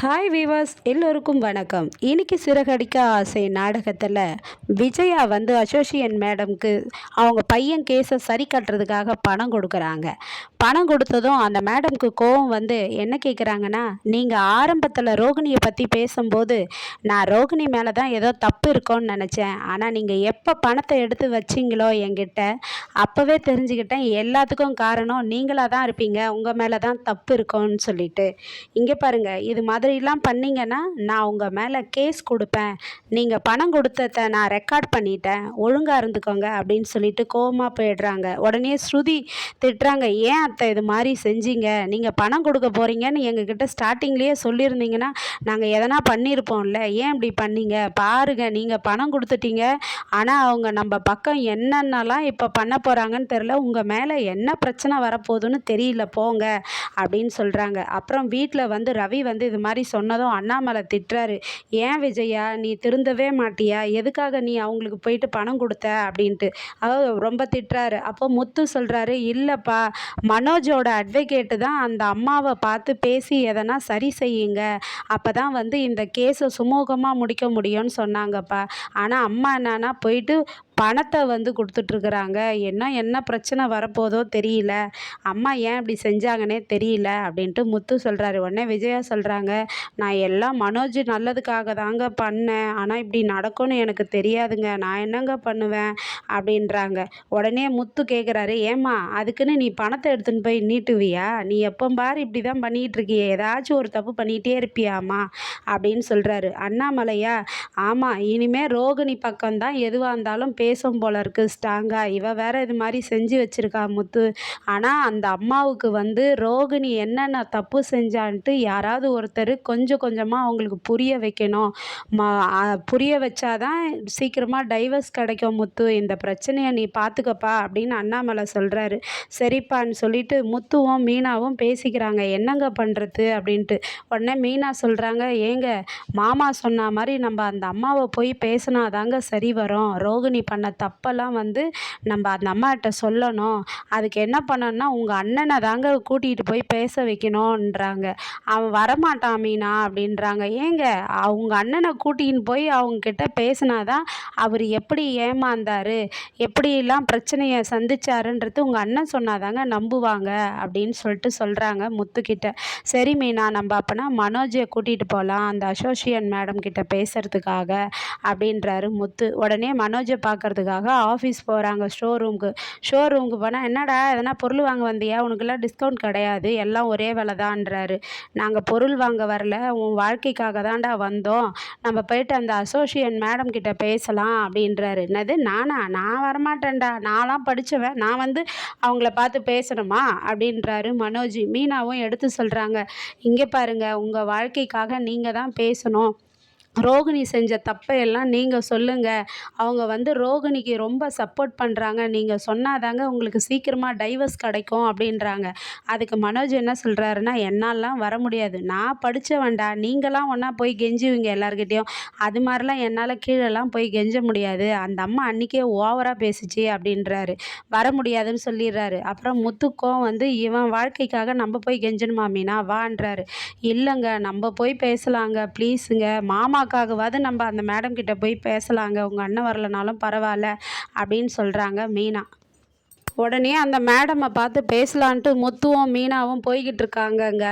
Hi viewers, எல்லோருக்கும் வணக்கம். இன்னைக்கு சிறகடிக்க ஆசை நாடகத்தில் விஜயா வந்து அசோசியேட் மேடம்க்கு அவங்க பையன் கேஸை சரி கட்டுறதுக்காக பணம் கொடுக்குறாங்க. பணம் கொடுத்ததும் அந்த மேடம்க்கு கோவம் வந்து என்ன கேட்குறாங்கன்னா, நீங்கள் ஆரம்பத்தில் ரோகிணியை பற்றி பேசும்போது நான் ரோகிணி மேலே தான் ஏதோ தப்பு இருக்கோன்னு நினச்சேன். ஆனால் நீங்கள் எப்போ பணத்தை எடுத்து வச்சிங்களோ என்கிட்ட அப்போவே தெரிஞ்சுக்கிட்டேன் எல்லாத்துக்கும் காரணம் நீங்களாக தான் இருப்பீங்க, உங்கள் மேலே தான் தப்பு இருக்கோன்னு சொல்லிட்டு. இங்கே பாருங்கள், இது மாதிரிலாம் பண்ணிங்கன்னா நான் உங்கள் மேலே கேஸ் கொடுப்பேன். நீங்கள் பணம் கொடுத்தத நான் ரெக்கார்ட் பண்ணிட்டேன், ஒழுங்காக இருந்துக்கோங்க அப்படின்னு சொல்லிட்டு கோவமாக போயிடுறாங்க. உடனே ஸ்ருதி திட்டுறாங்க, ஏன் அத்தை இது மாதிரி செஞ்சீங்க? நீங்கள் பணம் கொடுக்க போகிறீங்கன்னு எங்ககிட்ட ஸ்டார்டிங்லேயே சொல்லியிருந்தீங்கன்னா நாங்கள் எதனா பண்ணியிருப்போம்ல, ஏன் இப்படி பண்ணீங்க? பாருங்க, நீங்கள் பணம் கொடுத்துட்டீங்க, ஆனால் அவங்க நம்ம பக்கம் என்னென்னலாம் இப்போ பண்ண போகிறாங்கன்னு தெரில, உங்கள் மேலே என்ன பிரச்சனை வரப்போகுதுன்னு தெரியல, போங்க அப்படின்னு சொல்கிறாங்க. அப்புறம் வீட்டில் வந்து ரவி வந்து இது மாதிரி சொன்னதும் அண்ணாமலை திட்டுறாரு, ஏன் விஜயா நீ திருந்தவே மாட்டியா? எதுக்காக நீ அவங்களுக்கு போயிட்டு பணம் கொடுத்த அப்படின்ட்டு ரொம்ப திட்டுறாரு. அப்போ முத்து சொல்கிறாரு, இல்லைப்பா, மனோஜோட அட்வொகேட்டு தான் அந்த அம்மாவை பார்த்து பேசி எதனா சரி செய்யுங்க, அப்போ தான் வந்து இந்த கேஸை சுமூகமாக முடிக்க முடியும்னு சொன்னாங்கப்பா. ஆனால் அம்மா என்னன்னா போயிட்டு பணத்தை வந்து கொடுத்துட்ருக்குறாங்க, என்ன பிரச்சனை வரப்போதோ தெரியல, அம்மா ஏன் இப்படி செஞ்சாங்கன்னே தெரியல அப்படின்ட்டு முத்து சொல்கிறாரு. உடனே விஜயா சொல்கிறாங்க, நான் எல்லாம் மனோஜ் நல்லதுக்காக தாங்க பண்ணேன், ஆனால் இப்படி நடக்கும்னு எனக்கு தெரியாதுங்க, நான் என்னங்க பண்ணுவேன் அப்படின்றாங்க. உடனே முத்து கேட்குறாரு, ஏம்மா அதுக்குன்னு நீ பணத்தை எடுத்துன்னு போய் நீட்டுவியா? நீ எப்போ பாரு இப்படி தான் பண்ணிகிட்டு இருக்கியே, ஏதாச்சும் ஒரு தப்பு பண்ணிகிட்டே இருப்பியாம்மா அப்படின்னு சொல்கிறாரு. அண்ணாமலையா, ஆமாம், இனிமேல் ரோகிணி பக்கம்தான் எதுவாக இருந்தாலும் பேசும் போல இருக்குது ஸ்ட்ராங்காக, இவ வேற இது மாதிரி செஞ்சு வச்சுருக்கா முத்து. ஆனால் அந்த அம்மாவுக்கு வந்து ரோகிணி என்னென்ன தப்பு செஞ்சான்ட்டு யாராவது ஒருத்தர் கொஞ்சம் கொஞ்சமாக அவங்களுக்கு புரிய வைக்கணும். புரிய வச்சாதான் சீக்கிரமாக டைவர்ஸ் கிடைக்கும் முத்து, இந்த பிரச்சனையை நீ பார்த்துக்கப்பா அப்படின்னு அண்ணாமலை சொல்கிறாரு. சரிப்பான்னு சொல்லிட்டு முத்துவும் மீனாவும் பேசிக்கிறாங்க, என்னங்க பண்ணுறது அப்படின்ட்டு. உடனே மீனா சொல்கிறாங்க, ஏங்க மாமா சொன்ன மாதிரி நம்ம அந்த அம்மாவை போய் பேசினாதாங்க சரி வரும், ரோகிணி பண்ண தப்பெல்லாம் வந்து நம்ம அந்த அம்மாகிட்ட சொல்லணும், அதுக்கு என்ன பண்ணணும்னா உங்கள் அண்ணனை தாங்க கூட்டிகிட்டு போய் பேச வைக்கணுன்றாங்க. அவன் வரமாட்டான் மீனா அப்படின்றாங்க. ஏங்க அவங்க அண்ணனை கூட்டின்னு போய் அவங்கக்கிட்ட பேசினாதான் அவர் எப்படி ஏமாந்தார், எப்படிலாம் பிரச்சனையை சந்திச்சாருன்றது உங்கள் அண்ணன் சொன்னாதாங்க நம்புவாங்க அப்படின்னு சொல்லிட்டு சொல்கிறாங்க முத்துக்கிட்ட. சரி மீனா, நம்ம அப்போனா மனோஜை கூட்டிகிட்டு போகலாம் அந்த அசோசியேட் மேடம் கிட்ட பேசுகிறதுக்காக அப்படின்றாரு முத்து. உடனே மனோஜை பார்க்கறதுக்காக ஆஃபீஸ் போகிறாங்க ஷோரூமுக்கு போனால், என்னடா எதனா பொருள் வாங்க வந்தியா, உனக்கெல்லாம் டிஸ்கவுண்ட் கிடையாது, எல்லாம் ஒரே விலை தான்ன்றாரு. நாங்கள் பொருள் வாங்க வரல, உன் வாழ்க்கைக்காக தான்டா வந்தோம், நம்ம போயிட்டு அந்த அசோசியேட் மேடம் கிட்ட பேசலாம் அப்படின்றாரு. என்னது, நான் வரமாட்டேன்டா, நான்லாம் படித்தவன், நான் வந்து அவங்கள பார்த்து பேசணுமா அப்படின்றாரு மனோஜ். மீனாவும் எடுத்து சொல்கிறாங்க, இங்கே பாருங்கள், உங்கள் வாழ்க்கைக்காக நீங்கள் தான் பேசணும், ரோகிணி செஞ்ச தப்பையெல்லாம் நீங்கள் சொல்லுங்கள், அவங்க வந்து ரோகிணிக்கு ரொம்ப சப்போர்ட் பண்ணுறாங்க, நீங்கள் சொன்னாதாங்க உங்களுக்கு சீக்கிரமாக டைவர்ஸ் கிடைக்கும் அப்படின்றாங்க. அதுக்கு மனோஜ் என்ன சொல்கிறாருன்னா, என்னாலாம் வர முடியாது, நான் படித்தவன்டா, நீங்களாம் ஒன்றா போய் கெஞ்சுவீங்க எல்லாருக்கிட்டேயும், அது மாதிரிலாம் என்னால் கீழெல்லாம் போய் கெஞ்ச முடியாது, அந்த அம்மா அன்றைக்கே ஓவராக பேசிச்சு அப்படின்றாரு. வர முடியாதுன்னு சொல்லிடுறாரு. அப்புறம் முத்துக்கும் வந்து இவன் வாழ்க்கைக்காக நம்ம போய் கெஞ்சணுமா மீனா, வான்றாரு. இல்லைங்க, நம்ம போய் பேசலாங்க, ப்ளீஸுங்க, மாமாக்காகவாது நம்ம அந்த மேடம் கிட்ட போய் பேசலாங்க, உங்கள் அண்ணன் வரலனாலும் பரவாயில்ல அப்படின்னு சொல்கிறாங்க மீனா. உடனே அந்த மேடமை பார்த்து பேசலான்ட்டு முத்துவும் மீனாவும் போய்கிட்டு இருக்காங்கங்க.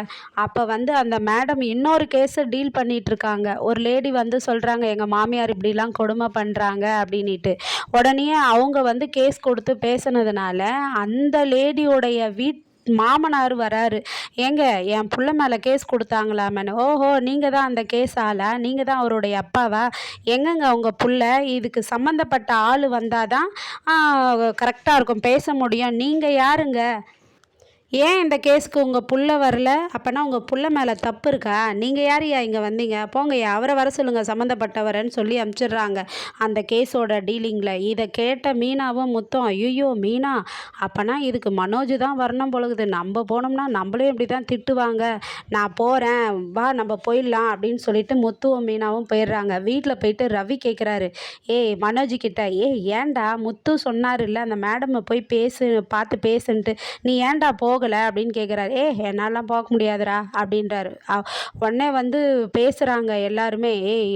அப்போ வந்து அந்த மேடம் இன்னொரு கேஸை டீல் பண்ணிகிட்ருக்காங்க. ஒரு லேடி வந்து சொல்கிறாங்க, எங்கள் மாமியார் இப்படிலாம் கொடுமை பண்ணுறாங்க அப்படின்ட்டு. உடனே அவங்க வந்து கேஸ் கொடுத்து பேசுனதுனால அந்த லேடியோடைய மாமனார் வராரு. ஏங்க என் புள்ள மேலே கேஸ் கொடுத்தாங்களாமேன்னு. ஓஹோ, நீங்கள் தான் அந்த கேஸ் ஆளா, நீங்கள் தான் அவருடைய அப்பாவா, எங்கங்க உங்கள் புள்ள, இதுக்கு சம்மந்தப்பட்ட ஆள் வந்தால் தான் கரெக்டாக இருக்கும், பேச முடியும், நீங்கள் யாருங்க, ஏன் இந்த கேஸுக்கு உங்கள் புள்ள வரல, அப்போனா உங்கள் புள்ள மேலே தப்பு இருக்கா, நீங்கள் யாரையா இங்கே வந்தீங்க, போங்கய்யா அவரை வர சொல்லுங்கள் சம்மந்தப்பட்டவரன்னு சொல்லி அனுப்பிச்சிடுறாங்க அந்த கேஸோட டீலிங்கில். இதை கேட்ட மீனாவும் முத்தும், ஐயோ மீனா, அப்போனா இதுக்கு மனோஜ் தான் வரணும் பொழுது, நம்ம போனோம்னா நம்மளையும் இப்படி தான் திட்டுவாங்க, நான் போகிறேன் வா நம்ம போயிடலாம் அப்படின்னு சொல்லிட்டு முத்துவும் மீனாவும் போயிடுறாங்க. வீட்டில் போயிட்டு ரவி கேட்குறாரு, ஏய் மனோஜ் கிட்ட, ஏன்டா முத்து சொன்னார் இல்லை அந்த மேடமை போய் பார்த்து பேசுன்ட்டு, நீ ஏன்டா போக போகலை அப்படின்னு கேட்குறாரு. என்னாலாம் போக முடியாதுடா அப்படின்றாரு. உடனே வந்து பேசுகிறாங்க எல்லாருமே,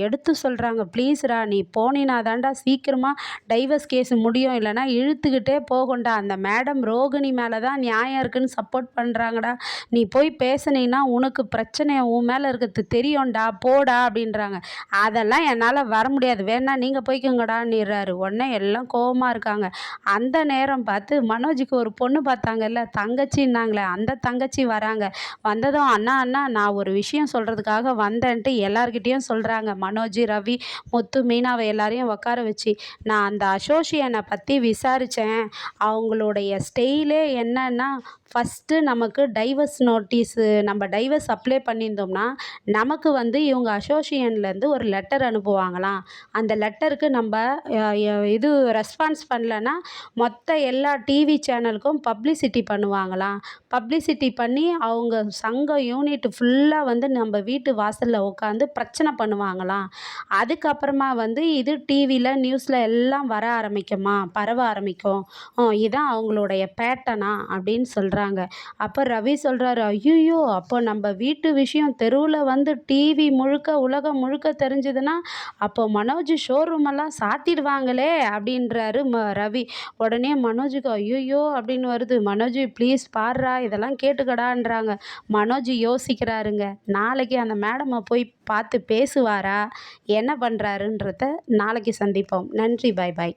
எடுத்து சொல்கிறாங்க, ப்ளீஸ்டா நீ போனீனா தான்டா சீக்கிரமாக டைவர்ஸ் கேஸ் முடியும், இல்லைனா இழுத்துக்கிட்டே போகும்டா. அந்த மேடம் ரோகிணி மேலே தான் நியாயம் இருக்குன்னு சப்போர்ட் பண்ணுறாங்கடா. நீ போய் பேசுனீன்னா உனக்கு பிரச்சனை உன் மேலே இருக்கிறது தெரியும்டா, போடா அப்படின்றாங்க. அதெல்லாம் என்னால் வர முடியாது, வேணா நீங்கள் போய்க்கோங்கடான்னுறாரு. உடனே எல்லாம் கோவமாக இருக்காங்க. அந்த நேரம் பார்த்து மனோஜுக்கு ஒரு பொண்ணு பார்த்தாங்கல்ல, தங்கச்சின்னாங்களே, அந்த தங்கச்சி வராங்க. வந்ததும் அண்ணா அண்ணா நான் ஒரு விஷயம் சொல்கிறதுக்காக வந்தேன்ட்டு எல்லார்கிட்டேயும் சொல்கிறாங்க. மனோஜ், ரவி, முத்து, மீனாவை எல்லாரையும் உட்கார வச்சு, நான் அந்த அசோசியனை பற்றி விசாரித்தேன். அவங்களுடைய ஸ்டெயிலே என்னன்னா, ஃபஸ்ட்டு நமக்கு டைவர்ஸ் நோட்டீஸு, நம்ம டைவர்ஸ் அப்ளை பண்ணியிருந்தோம்னா நமக்கு வந்து இவங்க அசோசியன்லேருந்து ஒரு லெட்டர் அனுப்புவாங்களாம். அந்த லெட்டருக்கு நம்ம இது ரெஸ்பான்ஸ் பண்ணலன்னா மொத்த எல்லா டிவி சேனலுக்கும் பப்ளிசிட்டி பண்ணுவாங்களாம். பப்ளிசிட்டி பண்ணி அவங்க சங்கம் யூனிட் ஃபுல்லாக வந்து நம்ம வீட்டு வாசலில் உட்காந்து பிரச்சனை பண்ணுவாங்களாம். அதுக்கப்புறமா வந்து இது டிவியில் நியூஸில் எல்லாம் வர ஆரம்பிக்குமா, பரவ ஆரம்பிக்கும். இதான் அவங்களுடைய பேட்டனா அப்படின்னு சொல்கிறாங்க. அப்போ ரவி சொல்கிறாரு, ஐயோ அப்போ நம்ம வீட்டு விஷயம் தெருவில் வந்து டிவி முழுக்க உலகம் முழுக்க தெரிஞ்சதுன்னா அப்போ மனோஜ் ஷோரூம் எல்லாம் சாத்திடுவாங்களே அப்படின்றாரு ரவி. உடனே மனோஜுக்கு ஐயோ அப்படின்னு வருது. மனோஜ் ப்ளீஸ் பாடுறா, இதெல்லாம் கேட்டுக்கடான்றாங்க. மனோஜ் யோசிக்கிறாருங்க. நாளைக்கு அந்த மேடமை போய் பார்த்து பேசுவாரா, என்ன பண்ணுறாருன்றத நாளைக்கு சந்திப்போம். நன்றி, பாய் பாய்.